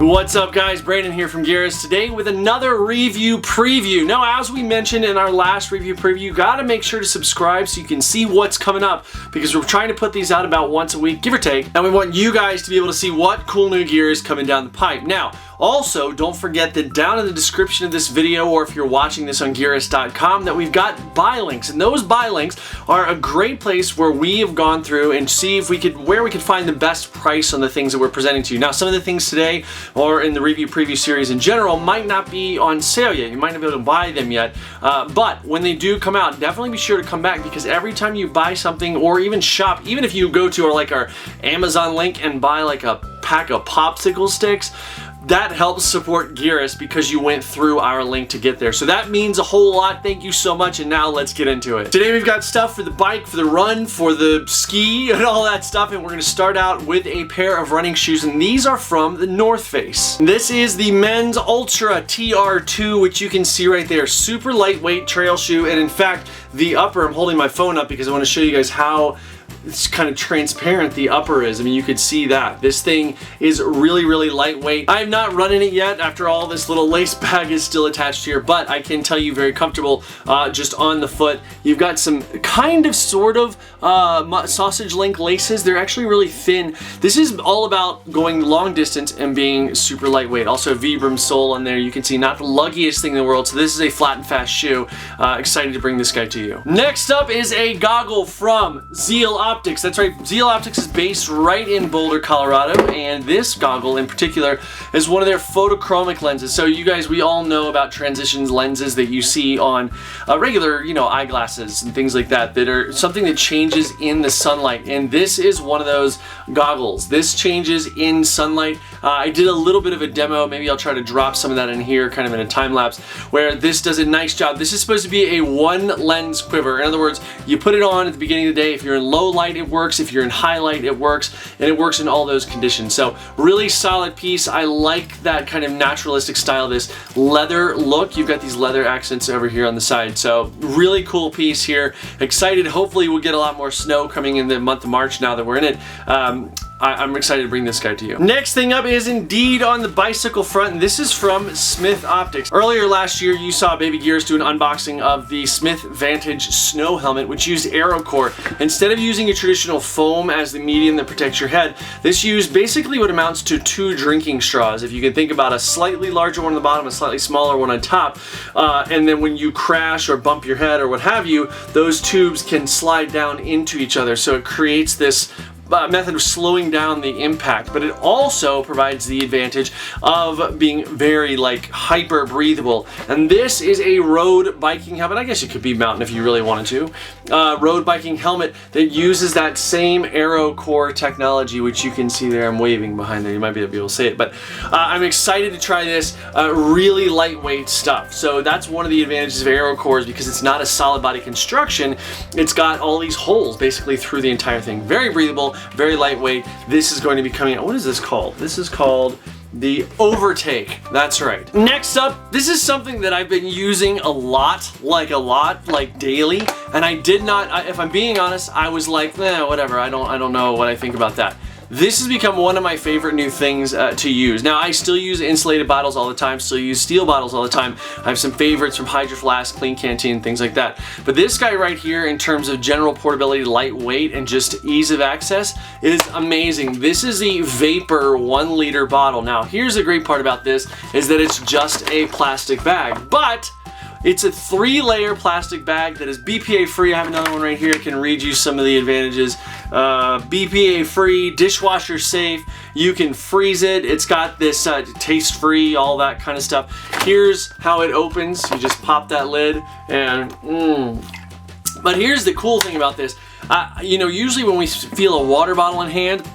What's up guys, Brandon here from Gearist today with another review preview. Now as we mentioned in our last review preview, you gotta make sure to subscribe so you can see what's coming up because we're trying to put these out about once a week, give or take, and we want you guys to be able to see what cool new gear is coming down the pipe. Now, also, don't forget that down in the description of this video, or if you're watching this on Gearist.com, that we've got buy links, and those buy links are a great place where we have gone through and see if we could, where we could find the best price on the things that we're presenting to you. Now, some of the things today, or in the review preview series in general, might not be on sale yet. You might not be able to buy them yet, but when they do come out, definitely be sure to come back because every time you buy something or even shop, even if you go to our Amazon link and buy like a pack of popsicle sticks, that helps support Gearist because you went through our link to get there. So that means a whole lot. Thank you so much, and now let's get into it. Today we've got stuff for the bike, for the run, for the ski, and all that stuff, and we're gonna start out with a pair of running shoes, and these are from the North Face. This is the Men's Ultra TR2, which you can see right there. Super lightweight trail shoe, and in fact, the upper, I'm holding my phone up because I wanna show you guys how it's kind of transparent the upper is. I mean, you could see that. This thing is really, really lightweight. I'm not running it yet after all this little lace bag is still attached here, but I can tell you very comfortable just on the foot. You've got some kind of sort of sausage link laces. They're actually really thin. This is all about going long distance and being super lightweight. Also Vibram sole on there. You can see not the luggiest thing in the world, so this is a flat and fast shoe. Excited to bring this guy to you. Next up is a goggle from Zeal Optics. That's right, Zeal Optics is based right in Boulder, Colorado, and this goggle in particular is one of their photochromic lenses. So you guys, we all know about transitions lenses that you see on regular, eyeglasses and things like that, that are something that changes in the sunlight, and this is one of those goggles. This changes in sunlight. I did a little bit of a demo. Maybe I'll try to drop some of that in here, kind of in a time lapse, where this does a nice job. This is supposed to be a one lens quiver. In other words, you put it on at the beginning of the day. If you're in low light, it works. If you're in high light, it works, and it works in all those conditions. So really solid piece. I like that kind of naturalistic style, this leather look. You've got these leather accents over here on the side. So really cool piece here. Excited. Hopefully we'll get a lot more snow coming in the month of March now that we're in it. I'm excited to bring this guy to you. Next thing up is indeed on the bicycle front, and this is from Smith Optics. Earlier last year, you saw Baby Gearist do an unboxing of the Smith Vantage snow helmet, which used AeroCore. Instead of using a traditional foam as the medium that protects your head, this used basically what amounts to 2 drinking straws. If you can think about a slightly larger one on the bottom, a slightly smaller one on top, and then when you crash or bump your head or what have you, those tubes can slide down into each other. So it creates this method of slowing down the impact, but it also provides the advantage of being very hyper breathable. And this is a road biking helmet. I guess it could be mountain if you really wanted to. Road biking helmet that uses that same AeroCore technology, which you can see there. I'm waving behind there. You might be able to see it, but I'm excited to try this. Really lightweight stuff. So that's one of the advantages of AeroCore, is because it's not a solid body construction. It's got all these holes basically through the entire thing. Very breathable, very lightweight. This is going to be coming out. What is this called? This is called the Overtake. That's right. Next up, this is something that I've been using a lot, like daily, and I did not, if I'm being honest, I was like, whatever, I don't know what I think about that. This has become one of my favorite new things to use. Now, I still use insulated bottles all the time, still use steel bottles all the time. I have some favorites from Hydro Flask, Clean Canteen, things like that. But this guy right here, in terms of general portability, lightweight, and just ease of access, is amazing. This is the Vapur 1 liter bottle. Now, here's the great part about this, is that it's just a plastic bag, but it's a 3-layer plastic bag that is BPA free. I have another one right here. I can read you some of the advantages. BPA free, dishwasher safe. You can freeze it. It's got this taste free, all that kind of stuff. Here's how it opens. You just pop that lid and But here's the cool thing about this. Usually when we feel a water bottle in hand,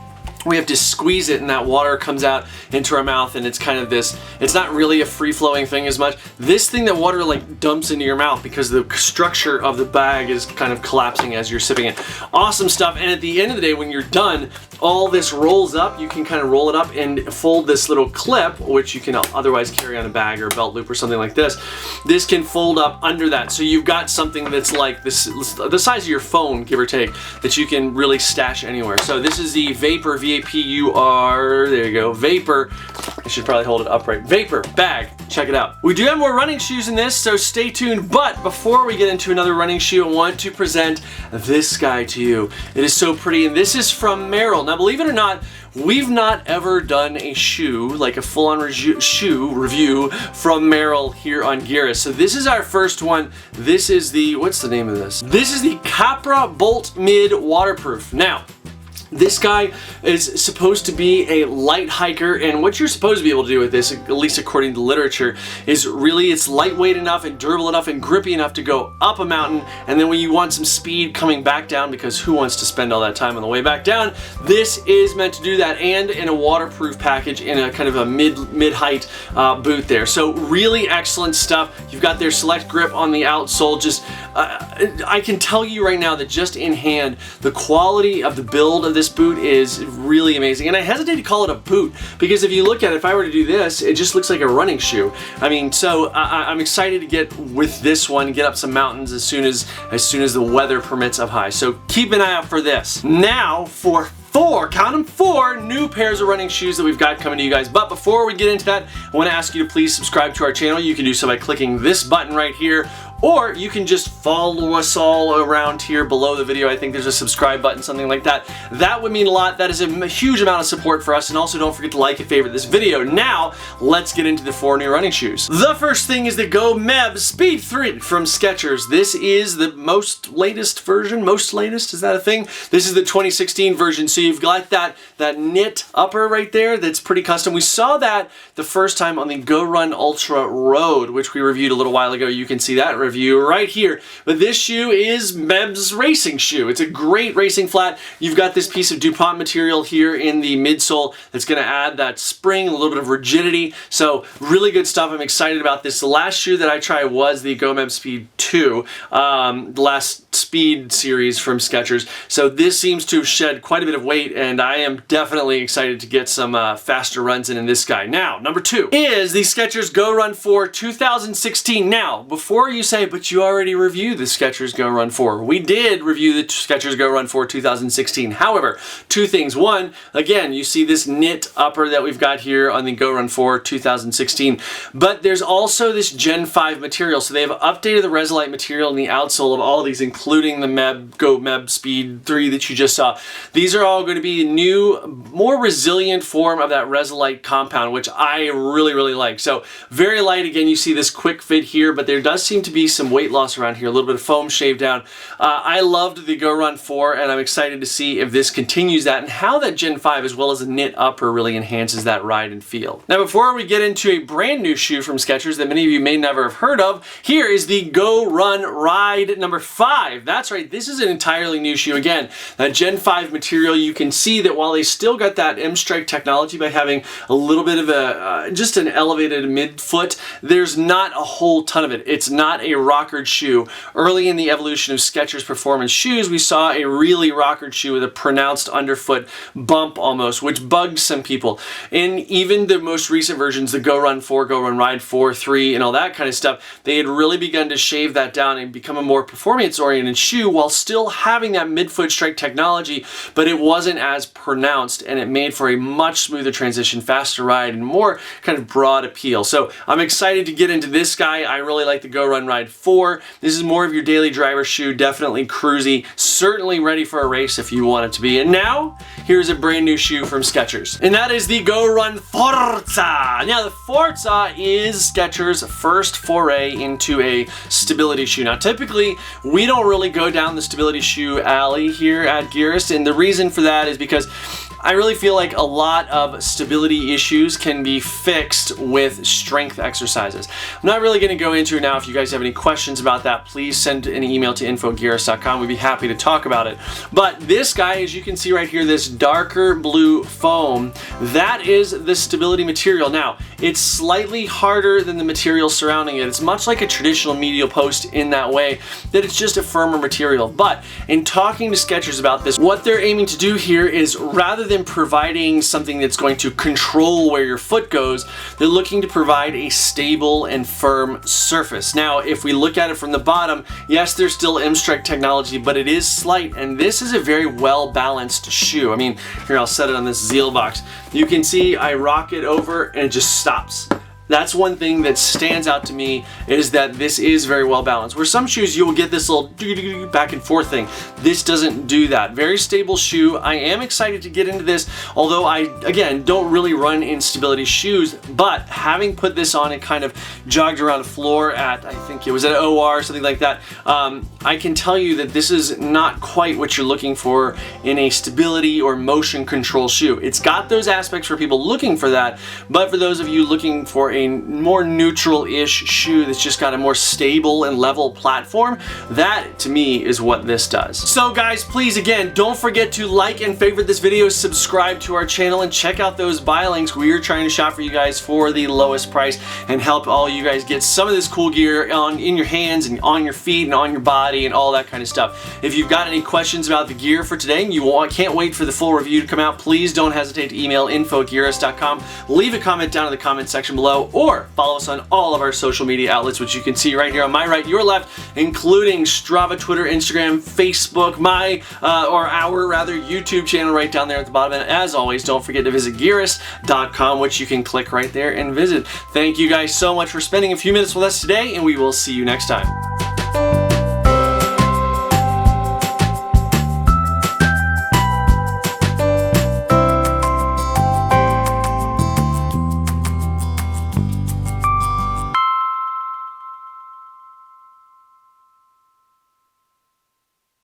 we have to squeeze it and that water comes out into our mouth, and it's kind of this, it's not really a free-flowing thing as much. This thing that water dumps into your mouth because the structure of the bag is kind of collapsing as you're sipping it. Awesome stuff. And at the end of the day, when you're done, all this rolls up. You can kind of roll it up and fold this little clip, which you can otherwise carry on a bag or a belt loop or something like this. This can fold up under that, so you've got something that's like this, the size of your phone, give or take, that you can really stash anywhere. So this is the Vapur, VAPUR, there you go, Vapur should probably hold it upright. Vapur bag, check it out. We do have more running shoes in this, so stay tuned. But before we get into another running shoe, I want to present this guy to you. It is so pretty, and this is from Merrell. Now, believe it or not, we've not ever done a shoe, like a full-on shoe review from Merrell here on Gearist. So this is our first one. This is the, what's the name of this? This is the Capra Bolt Mid Waterproof. Now, this guy is supposed to be a light hiker, and what you're supposed to be able to do with this, at least according to literature, is really it's lightweight enough and durable enough and grippy enough to go up a mountain, and then when you want some speed coming back down, because who wants to spend all that time on the way back down, this is meant to do that, and in a waterproof package in a kind of a mid-height boot there. So really excellent stuff. You've got their select grip on the outsole. Just I can tell you right now that just in hand, the quality of the build of this boot is really amazing, and I hesitate to call it a boot because if you look at it, if I were to do this, it just looks like a running shoe. I mean, so I'm excited to get with this one, get up some mountains as soon as the weather permits up high. So keep an eye out for this. Now for count them, 4 new pairs of running shoes that we've got coming to you guys. But before we get into that, I want to ask you to please subscribe to our channel. You can do so by clicking this button right here, or you can just follow us all around here below the video. I think there's a subscribe button, something like that. That would mean a lot. That is a huge amount of support for us. And also don't forget to like and favorite this video. Now, let's get into the 4 new running shoes. The first thing is the Go Meb Speed 3 from Skechers. This is the most latest version. Most latest, is that a thing? This is the 2016 version. So you've got that knit upper right there that's pretty custom. We saw that the first time on the Go Run Ultra Road, which we reviewed a little while ago. You can see that review right here. But this shoe is Meb's racing shoe. It's a great racing flat. You've got this piece of DuPont material here in the midsole that's going to add that spring, a little bit of rigidity. So really good stuff. I'm excited about this. The last shoe that I tried was the Go Meb Speed 2, the last speed series from Skechers. So this seems to have shed quite a bit of weight, and I am definitely excited to get some faster runs in this guy. Now, number 2 is the Skechers Go Run 4 2016. Now, before you say, but you already reviewed the Skechers Go Run 4. We did review the Skechers Go Run 4 2016. However, 2 things. One, again, you see this knit upper that we've got here on the Go Run 4 2016, but there's also this Gen 5 material. So they have updated the Resilite material in the outsole of all of these, including the Go Meb Speed 3 that you just saw. These are all going to be a new, more resilient form of that Resilite compound, which I really, really like. So very light. Again, you see this quick fit here, but there does seem to be some weight loss around here, a little bit of foam shaved down. I loved the Go Run 4, and I'm excited to see if this continues that and how that Gen 5 as well as the knit upper really enhances that ride and feel. Now, before we get into a brand new shoe from Skechers that many of you may never have heard of, here is the Go Run Ride number 5. That's right, this is an entirely new shoe. Again, that Gen 5 material, you can see that while they still got that M-Strike technology by having a little bit of a, just an elevated midfoot, there's not a whole ton of it. It's not a rockered shoe. Early in the evolution of Skechers performance shoes, we saw a really rockered shoe with a pronounced underfoot bump almost, which bugged some people. In even the most recent versions, the Go Run 4, Go Run Ride 4, 3, and all that kind of stuff, they had really begun to shave that down and become a more performance-oriented shoe while still having that midfoot strike technology, but it wasn't as pronounced, and it made for a much smoother transition, faster ride, and more kind of broad appeal. So I'm excited to get into this guy. I really like the Go Run Ride 4. This is more of your daily driver shoe, definitely cruisy, certainly ready for a race if you want it to be. And now, here's a brand new shoe from Skechers, and that is the Go Run Forza. Now, the Forza is Skechers' first foray into a stability shoe. Now, typically, we don't really go down the stability shoe alley here at Gearist, and the reason for that is because I really feel like a lot of stability issues can be fixed with strength exercises. I'm not really going to go into it now. If you guys have any questions about that, please send an email to info@gearist.com. We'd be happy to talk about it. But this guy, as you can see right here, this darker blue foam, that is the stability material. Now, it's slightly harder than the material surrounding it. It's much like a traditional medial post in that way, that it's just a firmer material. But in talking to Skechers about this, what they're aiming to do here is, rather than providing something that's going to control where your foot goes, they're looking to provide a stable and firm surface. Now, if we look at it from the bottom, yes, there's still M-Strike technology, but it is slight, and this is a very well-balanced shoe. I mean, here, I'll set it on this Zeal box. You can see I rock it over and it just stops. That's one thing that stands out to me, is that this is very well balanced. Where some shoes you'll get this little back and forth thing. This doesn't do that. Very stable shoe. I am excited to get into this, although I, again, don't really run in stability shoes, but having put this on and kind of jogged around the floor at, I think it was at OR or something like that, I can tell you that this is not quite what you're looking for in a stability or motion control shoe. It's got those aspects for people looking for that, but for those of you looking for a more neutral-ish shoe that's just got a more stable and level platform, that to me is what this does. So guys, please again, don't forget to like and favorite this video, subscribe to our channel, and check out those buy links. We are trying to shop for you guys for the lowest price and help all you guys get some of this cool gear in your hands and on your feet and on your body and all that kind of stuff. If you've got any questions about the gear for today and you can't wait for the full review to come out, please don't hesitate to email info@gearist.com. Leave a comment down in the comment section below, or follow us on all of our social media outlets, which you can see right here on my right, your left, including Strava, Twitter, Instagram, Facebook, our YouTube channel right down there at the bottom. And as always, don't forget to visit Gearist.com, which you can click right there and visit. Thank you guys so much for spending a few minutes with us today, and we will see you next time.